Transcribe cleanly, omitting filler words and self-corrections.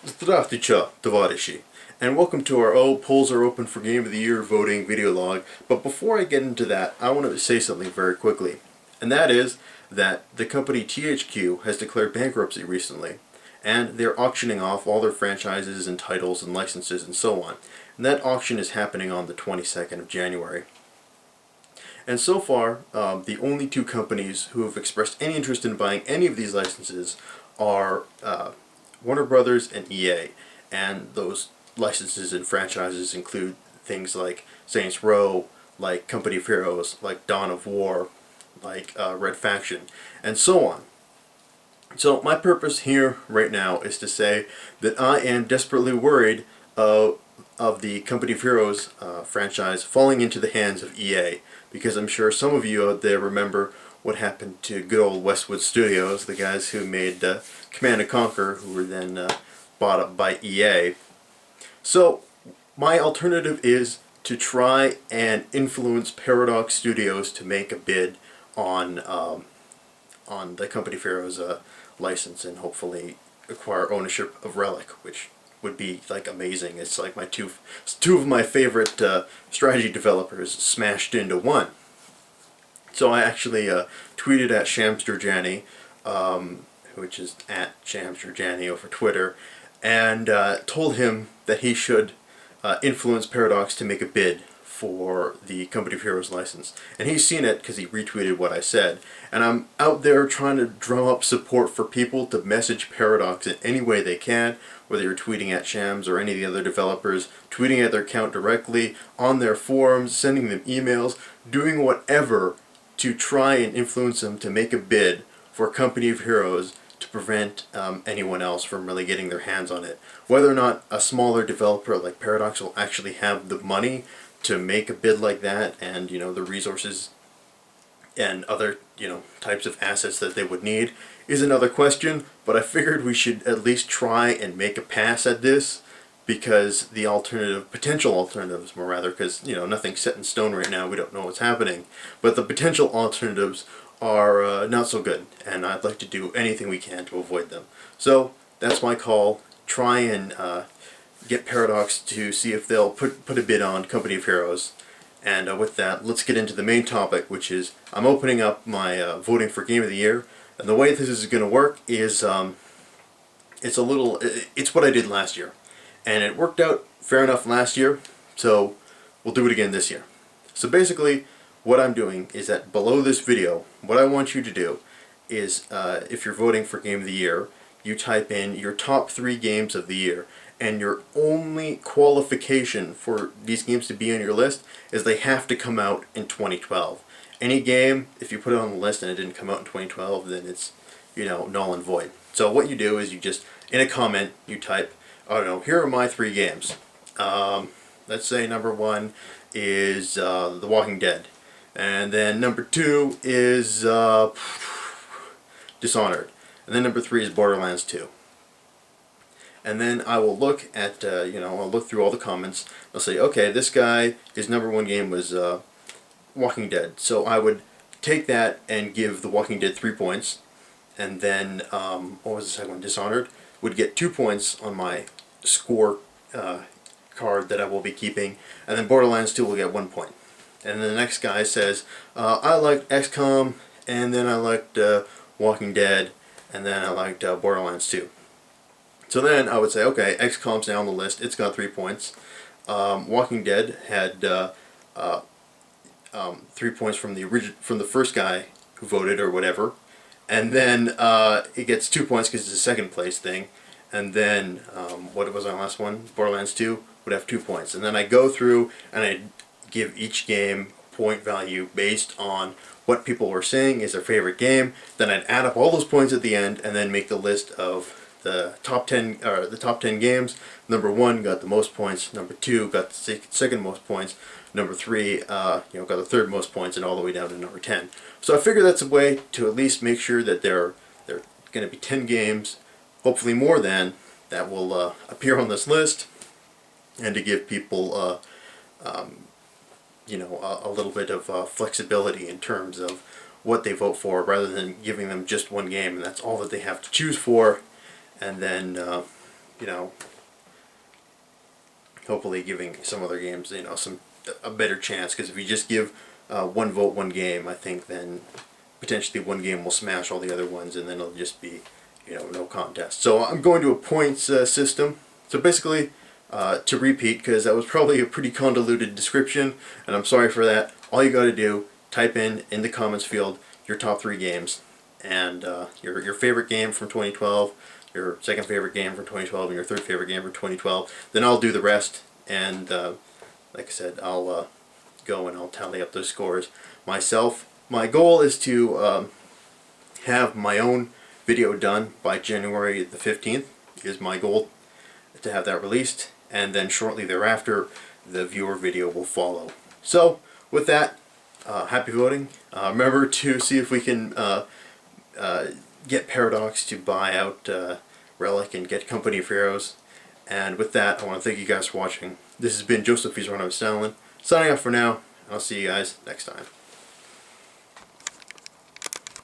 Здравствуйте, товарищи, and welcome to our polls are open for Game of the Year voting video log. But before I get into that, I want to say something very quickly, and that is that the company THQ has declared bankruptcy recently, and they're auctioning off all their franchises and titles and licenses and so on. And that auction is happening on the 22nd of January. And so far, the only two companies who have expressed any interest in buying any of these licenses are Warner Brothers and EA. And those licenses and franchises include things like Saints Row, like Company of Heroes, like Dawn of War, like Red Faction, and so on. So my purpose here right now is to say that I am desperately worried of the Company of Heroes franchise falling into the hands of EA, because I'm sure some of you out there remember what happened to good old Westwood Studios, the guys who made Command & Conquer, who were then bought up by EA. So my alternative is to try and influence Paradox Studios to make a bid on the Company of Heroes license and hopefully acquire ownership of Relic, which would be like amazing. It's like my two of my favorite strategy developers smashed into one. So I actually tweeted at Shamsterjani, which is at Shamsterjani over Twitter, and told him that he should influence Paradox to make a bid for the Company of Heroes license. And he's seen it because he retweeted what I said. And I'm out there trying to drum up support for people to message Paradox in any way they can, whether you're tweeting at Shams or any of the other developers, tweeting at their account directly, on their forums, sending them emails, doing whatever to try and influence them to make a bid for Company of Heroes to prevent anyone else from really getting their hands on it. Whether or not a smaller developer like Paradox will actually have the money to make a bid like that, and the resources and other types of assets that they would need, is another question. But I figured we should at least try and make a pass at this, because the potential alternatives, more rather, because nothing's set in stone right now. We don't know what's happening, but the potential alternatives are not so good, and I'd like to do anything we can to avoid them. So that's my call. Try and get Paradox to see if they'll put a bid on Company of Heroes. And with that, let's get into the main topic, which is I'm opening up my voting for Game of the Year. And the way this is going to work is it's what I did last year, and it worked out fair enough last year, so we'll do it again this year. So basically, what I'm doing is that below this video, what I want you to do is, if you're voting for Game of the Year, you type in your top 3 games of the year, and your only qualification for these games to be on your list is they have to come out in 2012. Any game, if you put it on the list and it didn't come out in 2012, then it's null and void. So what you do is you just, in a comment, you type, I don't know, here are my 3 games. Let's say number 1 is The Walking Dead, and then number 2 is Dishonored, and then number 3 is Borderlands 2. And then I will look at, I'll look through all the comments. I'll say, okay, this guy, his number 1 game was Walking Dead. So I would take that and give The Walking Dead 3 points. And then, what was the second one? Dishonored would get 2 points on my score card that I will be keeping. And then Borderlands 2 will get 1 point. And then the next guy says, I liked XCOM, and then I liked Walking Dead, and then I liked Borderlands 2. So then I would say, okay, XCOM's now on the list. It's got 3 points. Walking Dead had 3 points from the first guy who voted or whatever, and then it gets 2 points because it's a second place thing. And then what was our last one? Borderlands 2 would have 2 points. And then I go through and I give each game point value based on what people were saying is their favorite game. Then I'd add up all those points at the end and then make the list of the top 10 games. Number 1 got the most points. Number 2 got the second most points. Number 3 got the third most points, and all the way down to number 10. So I figure that's a way to at least make sure that there are going to be 10 games, hopefully more than, that will appear on this list, and to give people a little bit of flexibility in terms of what they vote for, rather than giving them just one game and that's all that they have to choose for. And then you know, hopefully giving some other games, a better chance. Because if you just give one vote, one game, I think then potentially one game will smash all the other ones, and then it'll just be, no contest. So I'm going to a points system. So basically, to repeat, because that was probably a pretty convoluted description, and I'm sorry for that. All you got to do, type in the comments field your top 3 games, and your favorite game from 2012, your second favorite game from 2012, and your third favorite game from 2012. Then I'll do the rest, and like I said, I'll go and I'll tally up those scores myself. My goal is to have my own video done by January the 15th, is my goal, to have that released, and then shortly thereafter the viewer video will follow. So with that, happy voting. Remember to see if we can get Paradox to buy out Relic and get Company of Heroes. And with that, I want to thank you guys for watching. This has been Joseph He's Running with Stalin, signing off for now. I'll see you guys next time.